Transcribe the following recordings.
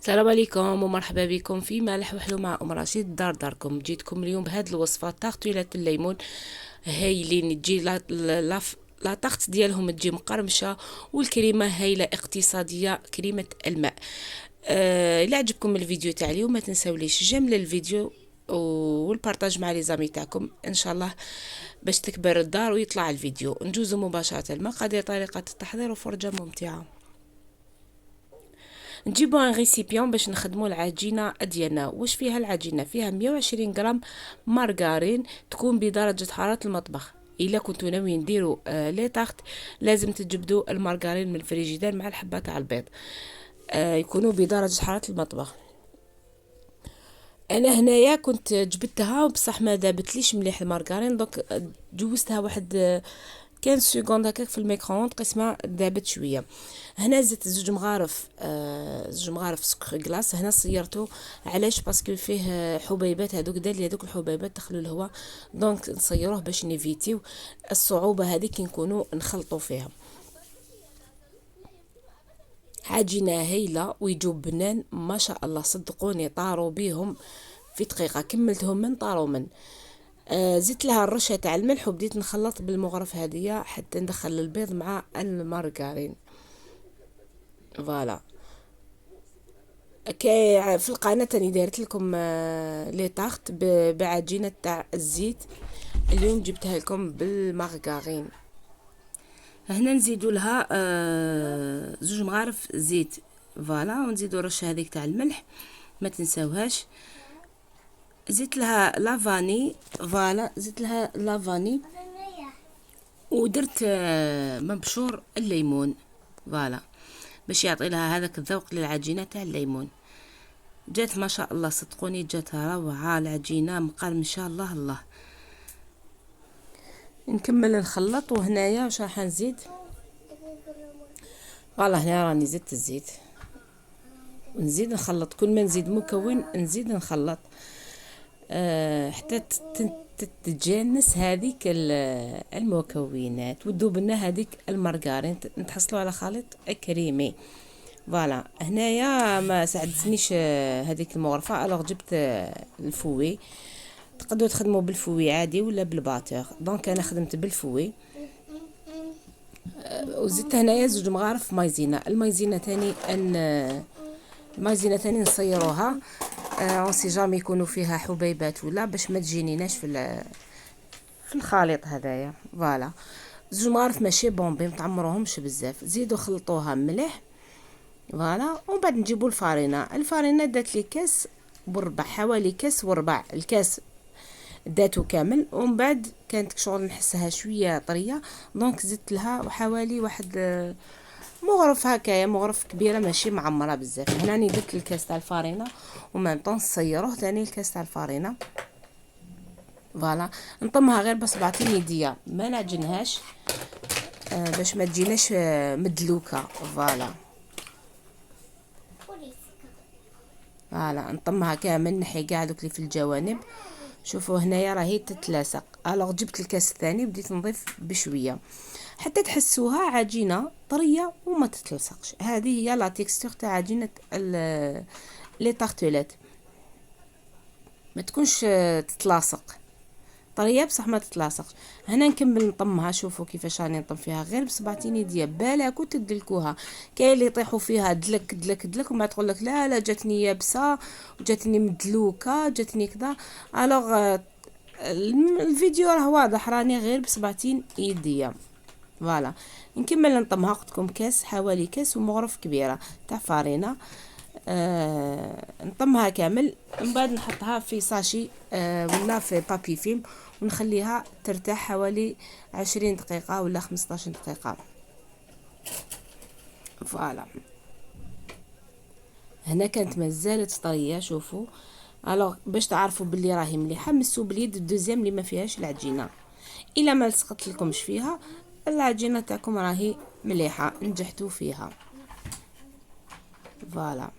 السلام عليكم ومرحبا بكم في مالح وحلو مع ام رشيد داركم. جيتكم اليوم بهذه الوصفه تغطيله الليمون هايلين. تجي لا طاقت ديالهم تجي مقرمشه، والكريمه هايله اقتصاديه، كريمه الماء. الا عجبكم الفيديو تاع اليوم ما تنساوليش جمل الفيديو والبارطاج مع لي زامي تاعكم ان شاء الله باش تكبر الدار ويطلع الفيديو. ندوزو مباشره المقادير، طريقه التحضير وفرجه ممتعه. نجيبو ان ريسيبيون باش نخدمو العجينه ديالنا. واش فيها العجينه؟ فيها 120 غرام مارغرين تكون بدرجه حراره المطبخ. الا كنتو ناويين ديروا لي طاخت لازم تجبدوا المارغرين من الفريجيدير مع الحبه تاع البيض، يكونوا بدرجه حراره المطبخ. انا هنايا كنت جبدتها بصح ما ذابتليش مليح المارغرين، دونك جوزتها واحد 15 سكوند هكاك في الميكرووند قسمه ذابت شويه. هنا زدت زوج مغارف سكر كلاص. هنا صيرته علاش؟ باسكو فيه حبيبات، هذوك دار لي هذوك الحبيبات دخلوا الهواء، دونك نصيروه باش نيفيتيو الصعوبه هذه كي نكونوا نخلطوا فيها. عجينه هايله ويجوا بنان ما شاء الله، صدقوني طاروا بيهم في دقيقه. كملتهم من طاروا من زدت لها الرشه تاع الملح وبديت نخلط بالمغرف هذه حتى ندخل البيض مع المارغرين. فوالا. في القناه تاني دايرت لكم لي طاخت بعجينه تاع الزيت. اليوم جبتها لكم بالمارغرين. هنا نزيدوا لها زوج مغارف زيت. فوالا، ونزيدوا رشه هذيك تاع الملح ما تنساوهاش. زدت لها لافاني. فوالا، زدت لها لافاني ودرت مبشور الليمون. فوالا، باش يعطي لها هذاك الذوق للعجينه تاع الليمون. جات ما شاء الله، صدقوني جاتها روعه العجينه مقرمشه. الله الله. نكمل نخلط. وهنايا واش راح نزيد؟ فوالا، هنا راني زدت الزيت ونزيد نخلط. كل ما نزيد مكون نزيد نخلط حتى تتجانس هذيك المكونات وتذوب لنا هذيك المارغرين، نتحصلوا على خليط كريمي. فوالا، هنايا ما ساعدتنيش هذيك المغرفه، الوغ جبت الفوي. تقدروا تخدموا بالفوي عادي ولا بالباتور، دونك انا خدمت بالفوي. وزدت هنايا زوج مغارف مايزينا. المايزينا تاني المايزينا تاني نصيروها اون سي جامي يكونوا فيها حبيبات ولا باش ما تجينيناش في الخليط هذايا. فوالا، زوج مغارف ماشي بومبي، متعمروهمش بزاف، زيدوا خلطوها مليح. فوالا، ومن بعد نجيبوا الفارينه دات لي كاس بربع، حوالي كاس وربع. الكاس داتو كامل، ومن بعد كانت شغل نحسها شويه طريه، دونك زدت لها حوالي واحد مغرف هكايا، مغرف كبيره ماشي معمره بزاف. هنا راني درت الكاس تاع الفارينه ومام طون نصيروه ثاني الكاس تاع الفارينه. فوالا، نطمها غير بس بعطيني يديا ما نعجنهاش باش ما تجيناش مدلوكه. فوالا، نطمها كامل، نحي كاع دوك اللي في الجوانب. شوفوا هنايا راهي تتلاصق. الوغ جبت الكاس الثاني بديت نضيف بشويه حتى تحسوها عجينه طريه وما تتلصقش. هذه هي لا تيكستور تاع عجينه لي طارتولات، ما تكونش تتلاصق، طريه بصح ما تتلاصقش. هنا نكمل نطمها. شوفوا كيفاش راني نطم فيها غير بصبعتين يديا، بالك وتدلكوها. كاين اللي يطيحوا فيها دلك دلك دلك وما تقول لك لا لا جاتني يابسه وجاتني مدلوكه جاتني كذا. الوغ الفيديو راه واضح، راني غير بصبعتين يديا. فوالا، نكمل نطمها. قلت لكم كاس، حوالي كاس ومغرف كبيره تاع فارينه. نطمها كامل، من بعد نحطها في ساشي ولا في بابي فيلم ونخليها ترتاح حوالي 20 دقيقه ولا 15 دقيقه. فوالا، هنا كانت مازالت طريه. شوفوا، الوغ باش تعرفوا باللي راهي مليحه مسوا باليد الدوزيام اللي ما فيهاش العجينه. الا ما لصقت لكمش فيها العجينه تاعكم راهي مليحه، نجحتوا فيها. فوالا،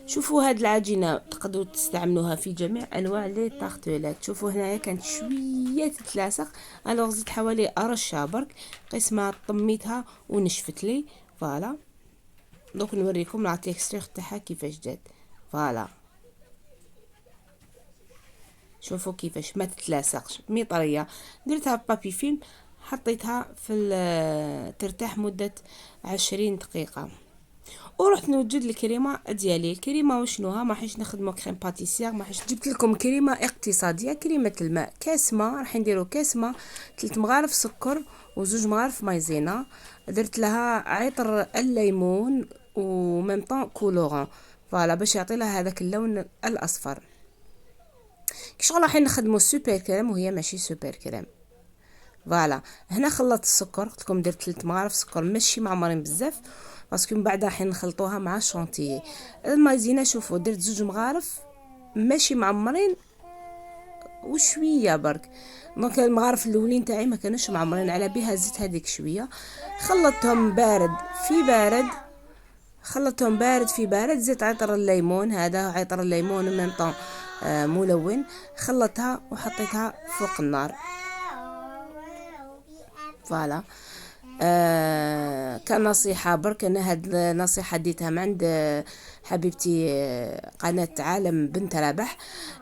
شوفوا هاد العجينه تقدروا تستعملوها في جميع انواع لي طارتولات. شوفوا هنايا كانت شويه تتلاصق، الوغ زدت حوالي رشه برك قسمه طميتها ونشفت لي. فوالا، دوك نوريكم لا تيكستور تاعها كيفاش جات. فوالا شوفوا كيفاش ما تتلاصقش، مي طريه. درتها بابي فيلم، حطيتها في ترتاح مده 20 دقيقه، ورحت نوجد الكريمه ديالي. الكريمه وشنوها؟ ما حيش نخدموا كريم باتيسير، ما حيش جبت لكم كريمه اقتصاديه. كريمه الماء كاس ماء، راح نديروا كاس ماء، 3 مغارف سكر و2 مغارف مايزينا. درت لها عطر الليمون و ميم طون كولورون، فوالا باش يعطي لها هذاك اللون الاصفر. كي شغل راح نخدموا سوبر كريم وهي ماشي سوبر كريم. فوالا هنا خلطت السكر، قلت لكم درت 3 مغارف سكر ماشي معمرين بزاف، باسكو من بعد راح نخلطوها مع الشونتيي. المايزينا شوفوا درت 2 مغارف ماشي معمرين وشويه برك، دونك المغارف الاولين تاعي ما كانوش معمرين، على بها زدت هذيك شويه. خلطتهم بارد في بارد، خلطتهم بارد في بارد. زدت عطر الليمون، هذا عطر الليمون ميم طون ملون. خلطتها وحطيتها فوق النار. فوالا كنصيحة برك، انا هاد النصيحة ديتها من عند حبيبتي قناة عالم بنت رابح.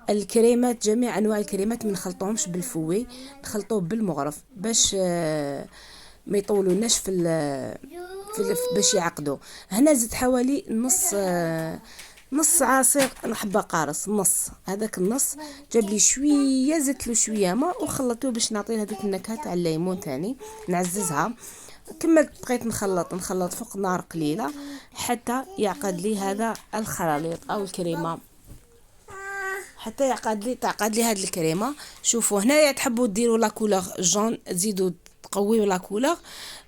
الكريمات جميع انواع الكريمات ما نخلطوهمش بالفوي، نخلطوه بالمغرف باش ما يطولوناش باش يعقدوا. هنا زدت حوالي نص عصير حبة قارص، نص هذاك النص جاب لي شويه، زدت له شويه ماء وخلطوه باش نعطي هذيك النكهه تاع الليمون ثاني، نعززها. كملت بقيت نخلط فوق نار قليله حتى يعقد لي هذا الخليط او الكريمه، حتى تعقد لي هذه الكريمه. شوفوا هنايا تحبوا ديروا لا كولور جون، تزيدوا تقويوا لا كولور،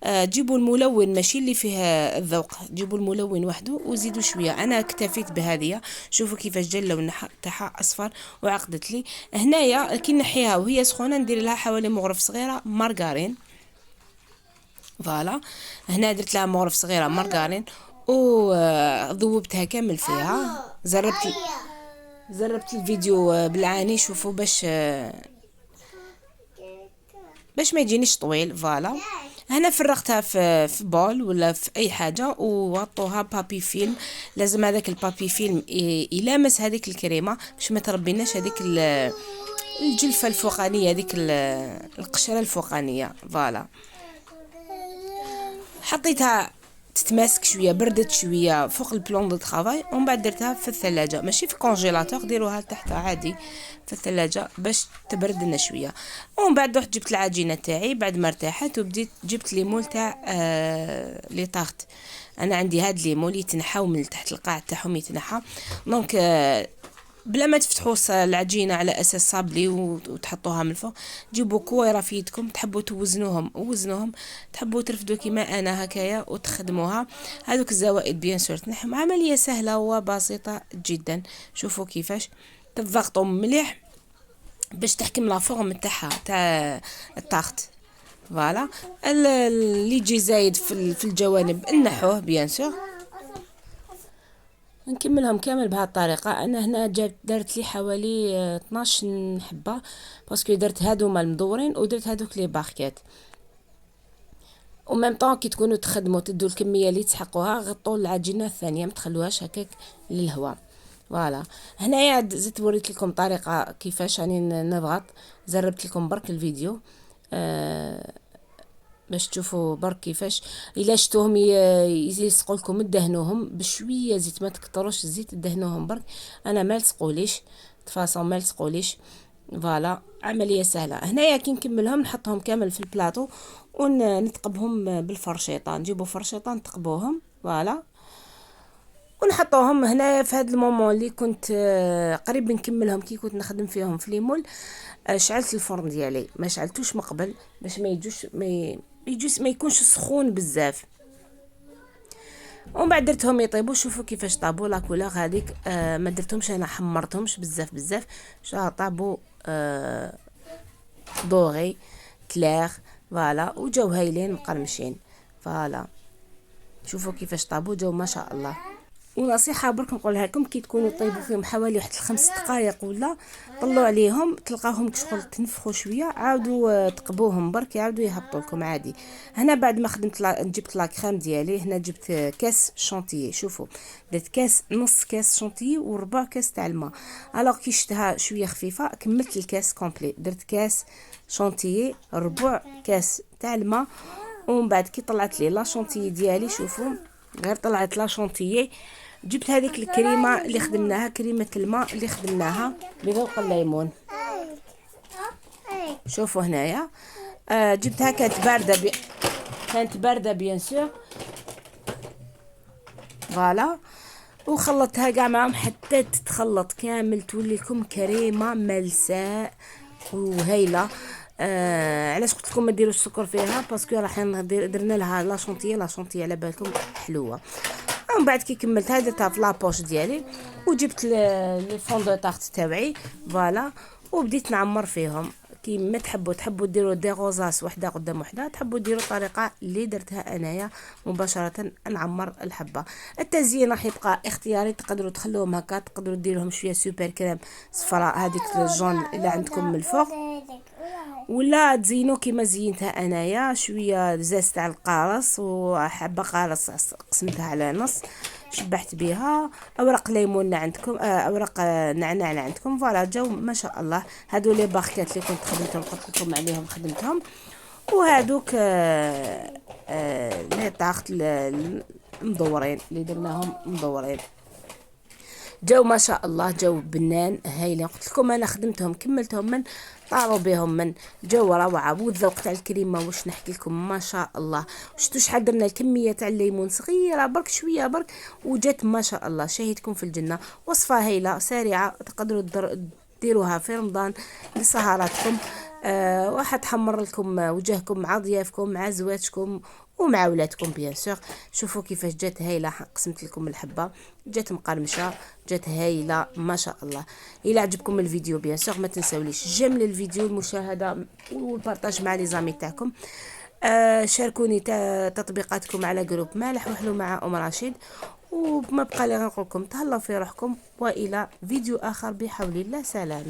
جيبوا الملون ماشي اللي فيه الذوق، جيبوا الملون وحده وزيدوا شويه. انا اكتفيت بهذه. شوفوا كيفاش جا اللون تاعها اصفر وعقدت لي. هنايا كي نحيها وهي سخونه ندير لها حوالي مغرف صغيره مارغرين. فوالا هنا درت لها مغرف صغيره مارغرين وذوبتها كامل فيها. زربت الفيديو بالعاني، شوفوا باش ما يجينيش طويل. فوالا هنا فرغتها في بول ولا في اي حاجه وغطوها بابي فيلم. لازم هذاك البابي فيلم يلامس هذيك الكريمه باش ما تربيناش هذيك الجلفه الفوقانيه، هذيك القشره الفوقانيه. فوالا حطيتها تتماسك شويه، بردت شويه فوق البلون دو طرافاي، ومن بعد درتها في الثلاجه، ماشي في كونجيلاتور، ديروها تحت عادي في الثلاجه باش تبرد لنا شويه. ومن بعد رحت جبت العجينه تاعي بعد ما ارتاحت وبديت جبت لي مول تاع لي طارت. انا عندي هاد لي مول يتنحاو من تحت القاع تاعهم يتنحى، دونك بلا ما تفتحوا العجينه على اساس صابلي وتحطوها من الفوق، جيبوا كويره في يدكم، تحبوا توزنوهم وزنوهم، تحبوا ترفدوا كيما انا هكايا وتخدموها. هذوك الزوائد بيان سور تنحم، عمليه سهله وبسيطه جدا. شوفوا كيفاش تضغطوا مليح باش تحكم لا فورم تاعها تاع الطاخت. فوالا اللي يجي زايد في الجوانب نحوه بيان سور. نكملهم كامل بهذه الطريقه. انا هنا درت لي حوالي 12 حبه، باسكو درت هادوما المدورين ودرت هذوك لي باخيات. وميم طون كي تكونوا تخدموا تدوا الكميه اللي تسحقوها، غطوا العجينه الثانيه ما تخلوهاش هكاك للهواء. فوالا هنايا زدت وريت لكم طريقه كيفاش راني نضغط، زربت لكم برك الفيديو باش تشوفوا برك كيفاش. الا شفتوهم يلصقوا لكم دهنوهم بشويه زيت، ما تكثروش الزيت، دهنوهم برك. انا ما لصقوليش تفاصيل، ما لصقوليش. فوالا عمليه سهله. هنايا كي نكملهم نحطهم كامل في البلاطو ونتقبهم بالفرشيطه، نجيبوا فرشيطه نتقبوهم. فوالا ونحطوهم هنايا. في هذا المومون اللي كنت قريب نكملهم كي كنت نخدم فيهم في ليمول، شعلت الفرن ديالي، ما شعلتوش من قبل باش ما يكونش سخون بزاف. ومن بعد درتهم يطيبوا. شوفوا كيفاش طابوا لا كولور هذيك، ما درتهمش انا حمرتهمش بزاف طابوا دوغي كلير. فوالا وجاو هايلين مقرمشين. فوالا شوفوا كيفاش طابوا، جاو ما شاء الله. ونصيحه برك نقولها لكم، كي تكونوا طيبوا فيهم حوالي واحد 5 دقائق ولا، طلعوا عليهم تلقاهم كشغل تنفخوا شويه، عاودوا تقبوهم برك يعاودوا يهبطوا لكم عادي. هنا بعد ما خدمت جبت لاكريم ديالي، هنا جبت كاس شونتيي. شوفوا درت كاس، نص كاس شونتيي وربع كاس تاع الماء. الوغ كي شفتها شويه خفيفه كملت الكاس كومبلي، درت كاس شونتيي ربع كاس تاع الماء. ومن بعد كي طلعت لي لا شونتيي ديالي، شوفوا غير طلعت لا شونتيي، جبت هذيك الكريمه اللي خدمناها، كريمه الماء اللي خدمناها بذوق الليمون. شوفوا هنايا جبتها، كانت بارده بيان سور، فوالا. وخلطتها كاع معاهم حتى تتخلط كامل، تولي لكم كريمه ملساء وهايله. علاش قلت لكم ما ديروش السكر فيها؟ باسكو راح درنا لها لا شونتيي على بالكم حلوه. ومن بعد كي كملتها درتها في لابوش ديالي، وجبت لي فون دو طارت تاوعي، فوالا. وبديت نعمر فيهم كيما تحبوا ديروا دي غوزاس وحده قدام وحده، تحبوا ديروا الطريقه اللي درتها انايا مباشره، نعمر الحبه. التزيين راح يبقى اختياري، تقدروا تخلوهم هكا، تقدروا ديروهم شويه سوبر كريم صفراء هذيك الجون اللي عندكم من الفوق، ولا تزينوا كيما زينتها انايا، شويه زاز تاع القارص وحبه قارص قسمتها على نص، شبحت بها اوراق ليمون اللي عندكم، اوراق نعناع اللي عندكم، فوالا جاو ما شاء الله. هادو لي باغكات اللي كنت خدمتهم قلت لكم عليهم خدمتهم، وهادوك لي طاخت مدورين اللي درناهم مدورين، جاو ما شاء الله، جاو بنان هايلين. قلت لكم انا خدمتهم كملتهم من طاروا بهم من، جاو روعه. والذوق تاع الكريمه واش نحكي لكم ما شاء الله. شفتوا شحال درنا الكميه تاع الليمون صغيره برك شويه برك، وجات ما شاء الله شهيتكم في الجنه. وصفه هايله سريعه، تقدروا ديروها في رمضان لسهراتكم، وراح تحمر لكم وجهكم مع ضيافكم مع زواتكم ومع ولادكم بيان سور. شوفوا كيفاش جات هايله، قسمت لكم الحبه، جات مقرمشه، جات هايله ما شاء الله. الى عجبكم الفيديو بيان سور ما تنساوليش جمل الفيديو، المشاهده والبارطاج مع لي زامي تاعكم. شاركوني تطبيقاتكم على جروب مالح وحلو مع ام رشيد. وما بقى لي غير نقول لكم تهلاو في روحكم، والى فيديو اخر بحول الله. سلام.